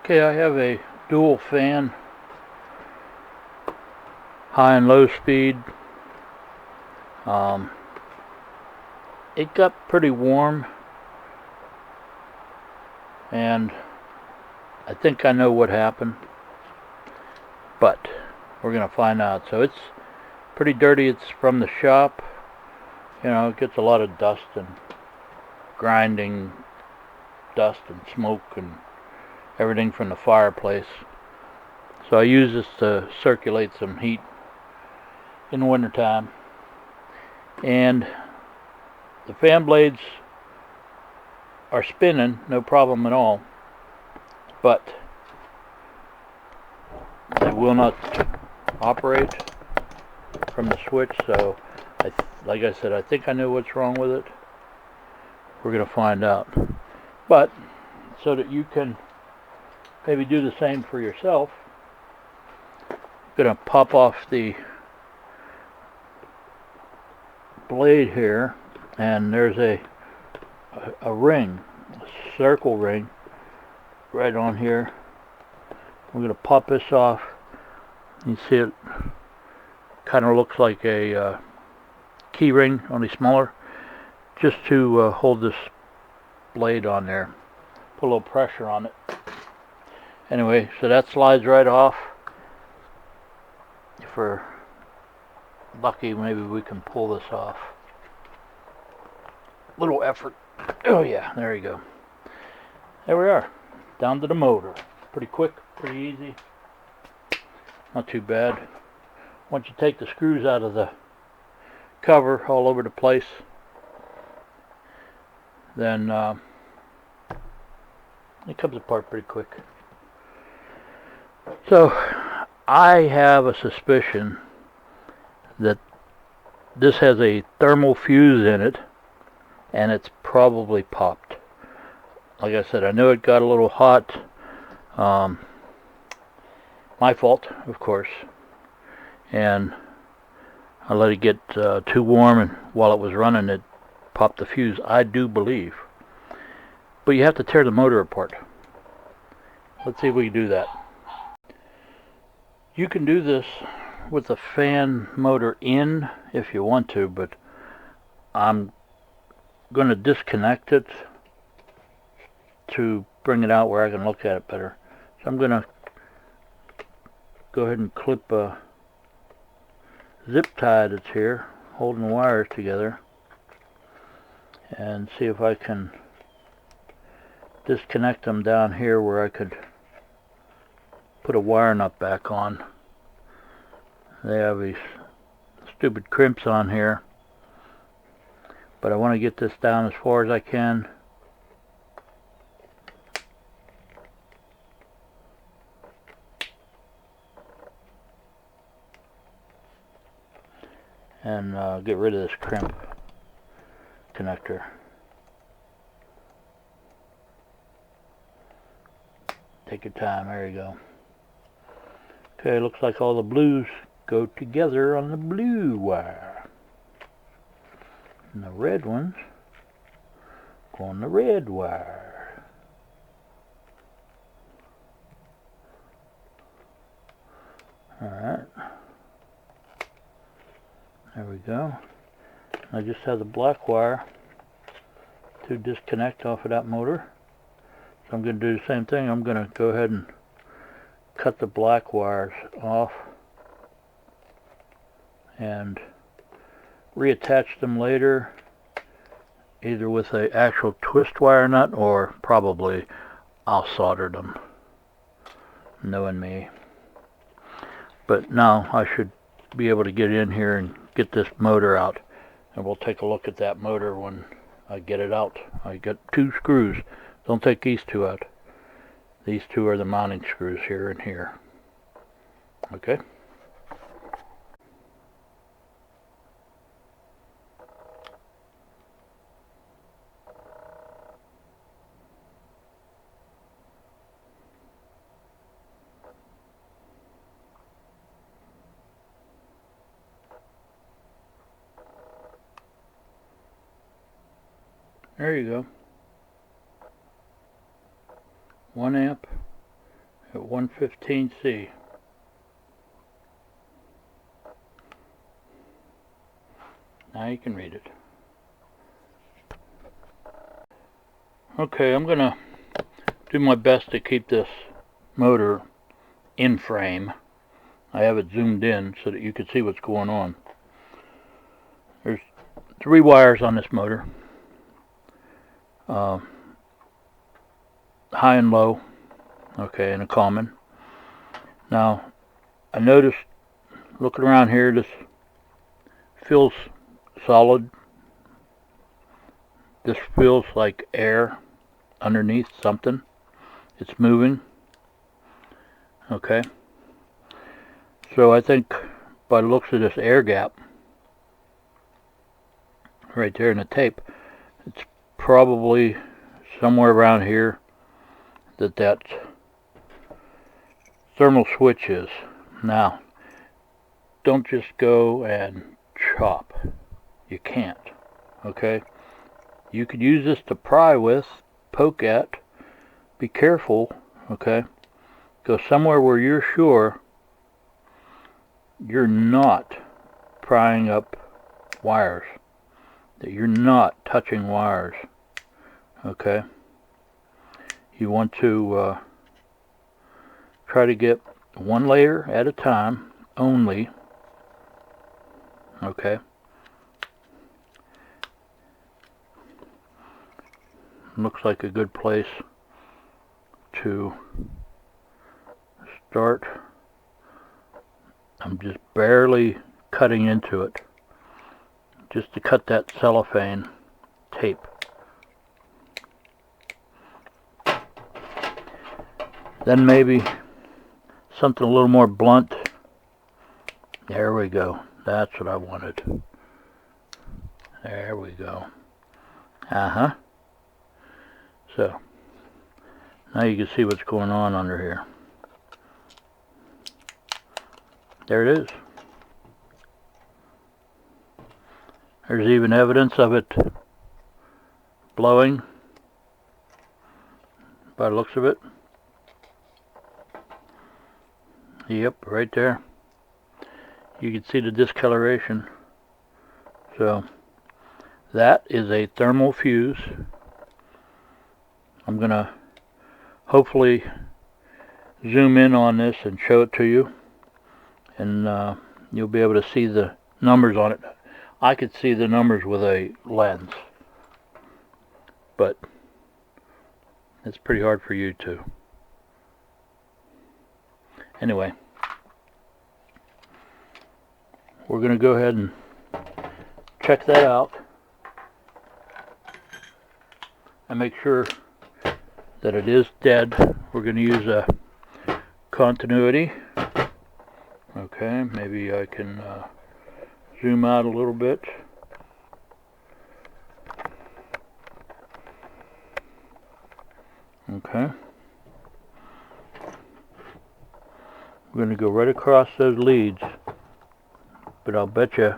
Okay, I have a dual fan, high and low speed. It got pretty warm, and I think I know what happened, but we're gonna find out. So it's pretty dirty. It's from the shop. You know, it gets a lot of dust and grinding dust and smoke and everything from the fireplace. So I use this to circulate some heat in the wintertime. And the fan blades are spinning, no problem at all, but they will not operate from the switch. So like I said, I think I know what's wrong with it. We're going to find out. But so that you can maybe do the same for yourself, I'm going to pop off the blade here, and there's a ring, a circle ring right on here. We're going to pop this off. You see it kind of looks like a key ring, only smaller, just to hold this blade on there. Put a little pressure on it. Anyway, so that slides right off. If we're lucky, maybe we can pull this off. Little effort. Oh yeah, there you go. There we are. Down to the motor. Pretty quick, pretty easy. Not too bad. Once you take the screws out of the cover all over the place, then it comes apart pretty quick. So I have a suspicion that this has a thermal fuse in it, and it's probably popped. Like I said, I know it got a little hot. My fault, of course. And I let it get too warm, and while it was running, it popped the fuse, I do believe. But you have to tear the motor apart. Let's see if we can do that. You can do this with the fan motor in if you want to, but I'm going to disconnect it to bring it out where I can look at it better. So I'm going to go ahead and clip a zip tie that's here holding the wires together and see if I can disconnect them down here where I could put a wire nut back on. They have these stupid crimps on here, but I want to get this down as far as I can. And get rid of this crimp connector. Take your time, there you go. Okay, looks like all the blues go together on the blue wire. And the red ones go on the red wire. Alright. There we go. I just have the black wire to disconnect off of that motor. So I'm going to do the same thing. I'm going to go ahead and cut the black wires off and reattach them later, either with an actual twist wire nut, or probably I'll solder them, knowing me. But now I should be able to get in here and get this motor out, and we'll take a look at that motor when I get it out. I got 2 screws. Don't take these 2 out. These 2 are the mounting screws here and here. Okay. There you go. 1 amp, at 115C. Now you can read it. Okay, I'm going to do my best to keep this motor in frame. I have it zoomed in so that you can see what's going on. There's 3 wires on this motor. High and low. Okay, and a common. Now, I noticed looking around here, this feels solid. This feels like air underneath something. It's moving. Okay. So I think by the looks of this air gap right there in the tape, it's probably somewhere around here that thermal switch is. Now, don't just go and chop. You can't. Okay? You could use this to pry with, poke at. Be careful. Okay? Go somewhere where you're sure you're not prying up wires, that you're not touching wires. Okay? You want to try to get 1 layer at a time only. Okay? Looks like a good place to start. I'm just barely cutting into it, just to cut that cellophane tape. Then maybe something a little more blunt. There we go. That's what I wanted. There we go. So, now you can see what's going on under here. There it is. There's even evidence of it blowing by the looks of it. Yep, right there. You can see the discoloration. So, that is a thermal fuse. I'm going to hopefully zoom in on this and show it to you. And you'll be able to see the numbers on it. I could see the numbers with a lens, but it's pretty hard for you to. Anyway, we're going to go ahead and check that out and make sure that it is dead. We're going to use a continuity. Okay, maybe I can zoom out a little bit. Okay. We're going to go right across those leads, but I'll bet you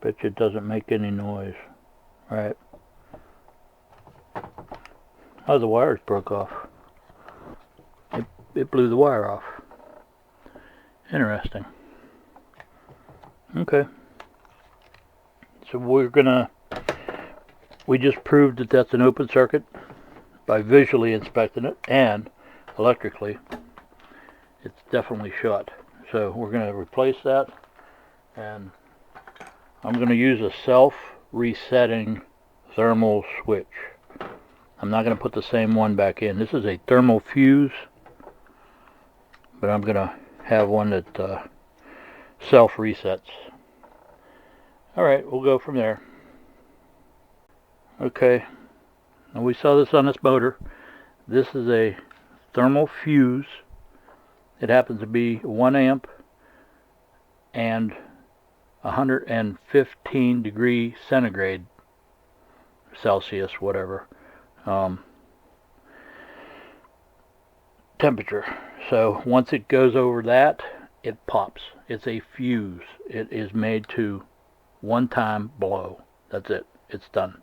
it doesn't make any noise. Right. Oh, the wires broke off. It blew the wire off. Interesting. Okay. So we just proved that that's an open circuit by visually inspecting it, and electrically it's definitely shot. So we're going to replace that, and I'm going to use a self-resetting thermal switch. I'm not going to put the same one back in. This is a thermal fuse, but I'm going to have one that self-resets. Alright, we'll go from there. Okay, now we saw this on this motor. This is a thermal fuse. It happens to be 1 amp and 115 degree centigrade, Celsius, whatever, temperature. So once it goes over that, it pops. It's a fuse. It is made to one time blow. That's it. It's done.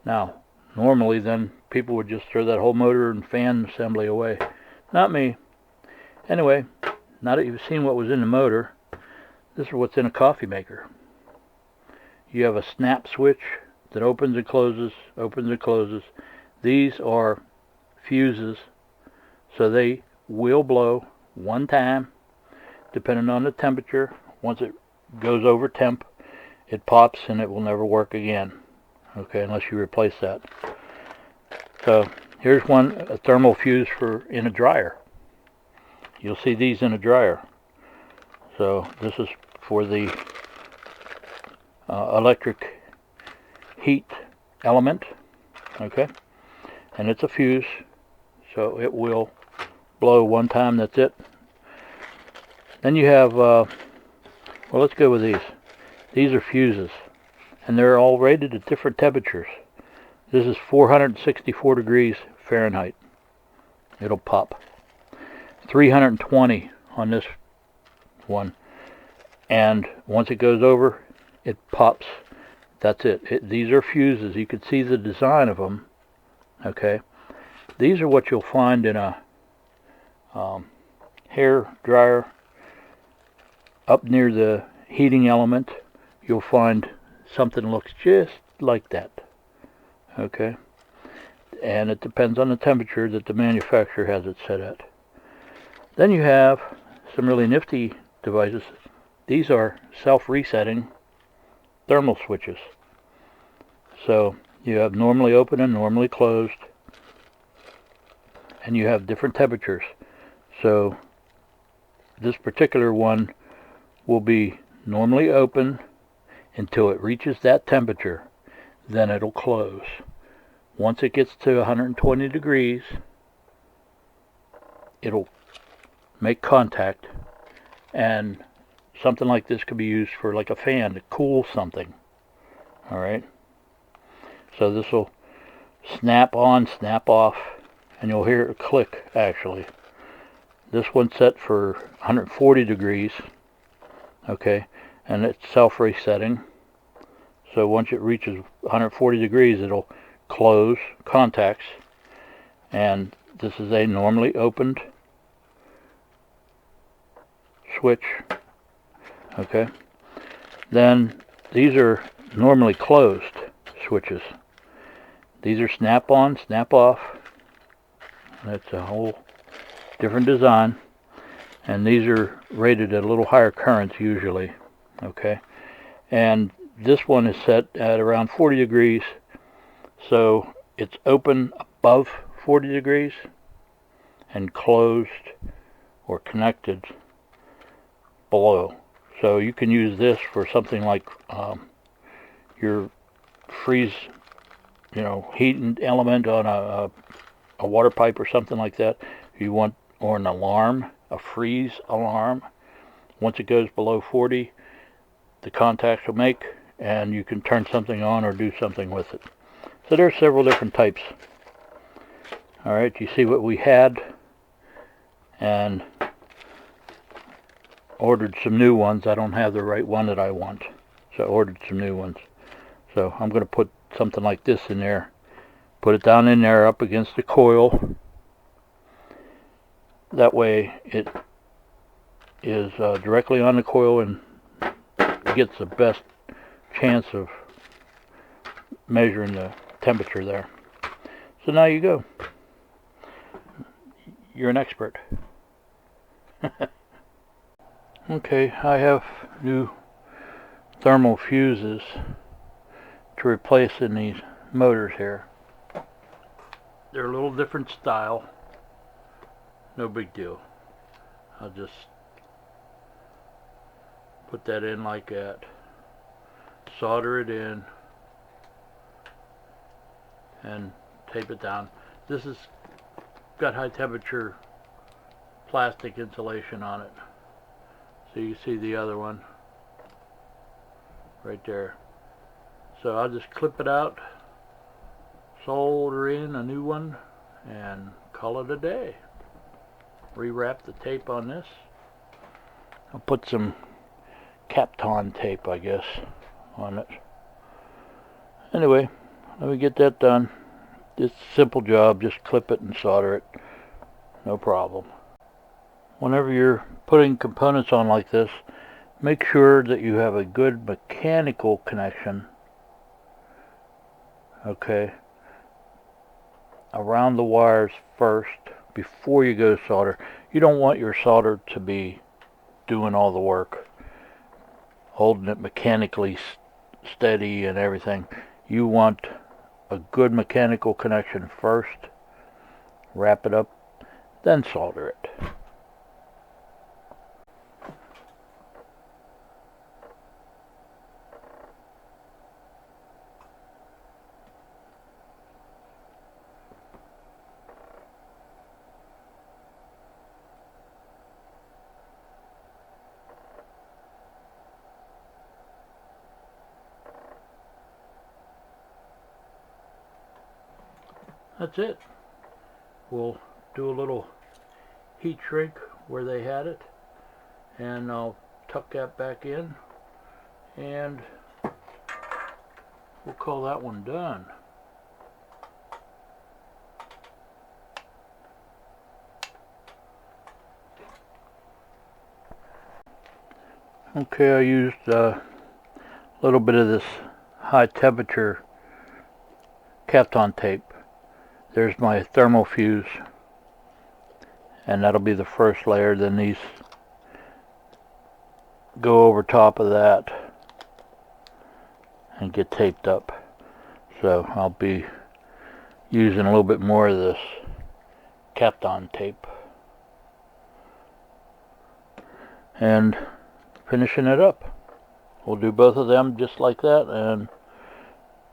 Now normally, then people would just throw that whole motor and fan assembly away. Not me. Anyway, now that you've seen what was in the motor, this is what's in a coffee maker. You have a snap switch that opens and closes, opens and closes. These are fuses, so they will blow one time, depending on the temperature. Once it goes over temp, it pops and it will never work again. Okay, unless you replace that. So here's one, a thermal fuse for in a dryer. You'll see these in a dryer. So this is for the electric heat element. Okay, and it's a fuse, so it will blow one time. That's it. Then you have well, let's go with these. These are fuses, and they're all rated at different temperatures. This is 464 degrees Fahrenheit. It'll pop. 320 on this one, and once it goes over, it pops. That's it. These are fuses. You can see the design of them. Okay, these are what you'll find in a hair dryer. Up near the heating element, you'll find something that looks just like that. Okay, and it depends on the temperature that the manufacturer has it set at. Then you have some really nifty devices. These are self-resetting thermal switches. So you have normally open and normally closed, and you have different temperatures. So this particular one will be normally open until it reaches that temperature, then it'll close. Once it gets to 120 degrees, it'll make contact, and something like this could be used for like a fan to cool something. Alright, so this will snap on, snap off, and you'll hear it click. Actually, this one's set for 140 degrees. Okay, and it's self-resetting, so once it reaches 140 degrees, it'll close contacts, and this is a normally opened switch. Okay, then these are normally closed switches. These are snap on, snap off. That's a whole different design, and these are rated at a little higher currents usually. Okay, and this one is set at around 40 degrees, so it's open above 40 degrees and closed or connected below. So you can use this for something like your freeze, heating element on a water pipe or something like that. If you want, or an alarm, a freeze alarm. Once it goes below 40, the contacts will make, and you can turn something on or do something with it. So there's several different types. Alright, you see what we had, and ordered some new ones. I don't have the right one that I want, so I ordered some new ones. So I'm going to put something like this in there, put it down in there up against the coil. That way it is directly on the coil and gets the best chance of measuring the temperature there. So now you go. You're an expert. Okay, I have new thermal fuses to replace in these motors here. They're a little different style. No big deal. I'll just put that in like that, solder it in, and tape it down. This has got high temperature plastic insulation on it. So you see the other one right there. So I'll just clip it out, solder in a new one, and call it a day. Rewrap the tape on this. I'll put some Kapton tape, I guess, on it. Anyway, let me get that done, It's a simple job, just clip it and solder it, no problem. Whenever you're putting components on like this, make sure that you have a good mechanical connection, okay, around the wires first before you go to solder. You don't want your solder to be doing all the work, holding it mechanically steady and everything. You want a good mechanical connection first, wrap it up, then solder it. That's it. We'll do a little heat shrink where they had it, and I'll tuck that back in, and we'll call that one done. Okay, I used a little bit of this high temperature Kapton tape. There's my thermal fuse, and that'll be the first layer. Then these go over top of that and get taped up. So I'll be using a little bit more of this Kapton tape and finishing it up. We'll do both of them just like that and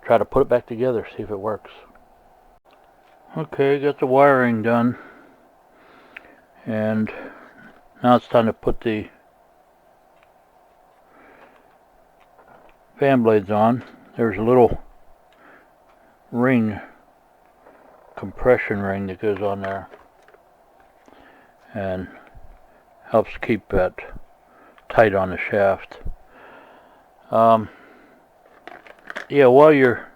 try to put it back together, see if it works. Okay, got the wiring done, and now it's time to put the fan blades on. There's a little ring, compression ring that goes on there and helps keep that tight on the shaft. Yeah, while you're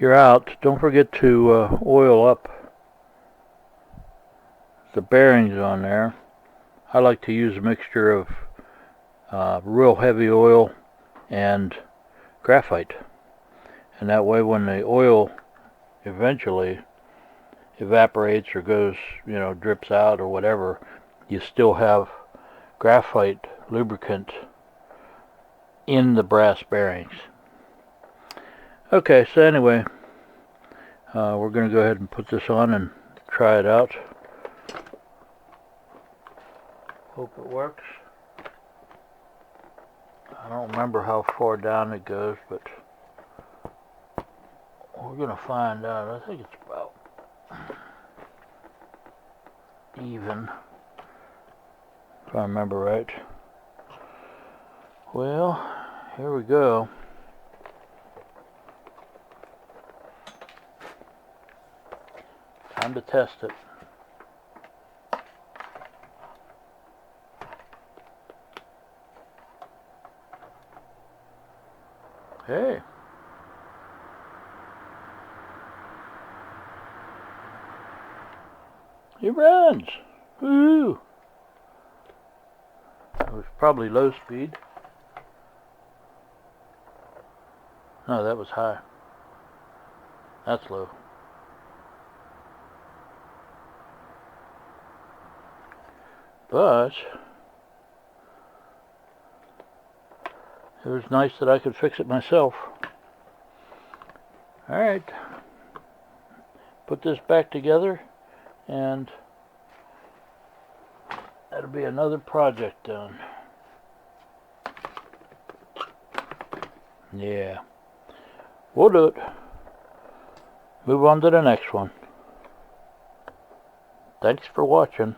out, don't forget to oil up the bearings on there. I like to use a mixture of real heavy oil and graphite, and that way when the oil eventually evaporates or goes, drips out or whatever, you still have graphite lubricant in the brass bearings. Okay, so anyway, we're going to go ahead and put this on and try it out. Hope it works. I don't remember how far down it goes, but we're going to find out. I think it's about even, if I remember right. Well, here we go. Time to test it. Hey. It runs. Woohoo. It was probably low speed. No, that was high. That's low. But it was nice that I could fix it myself. Alright, put this back together and that'll be another project done. Yeah, we'll do it. Move on to the next one. Thanks for watching.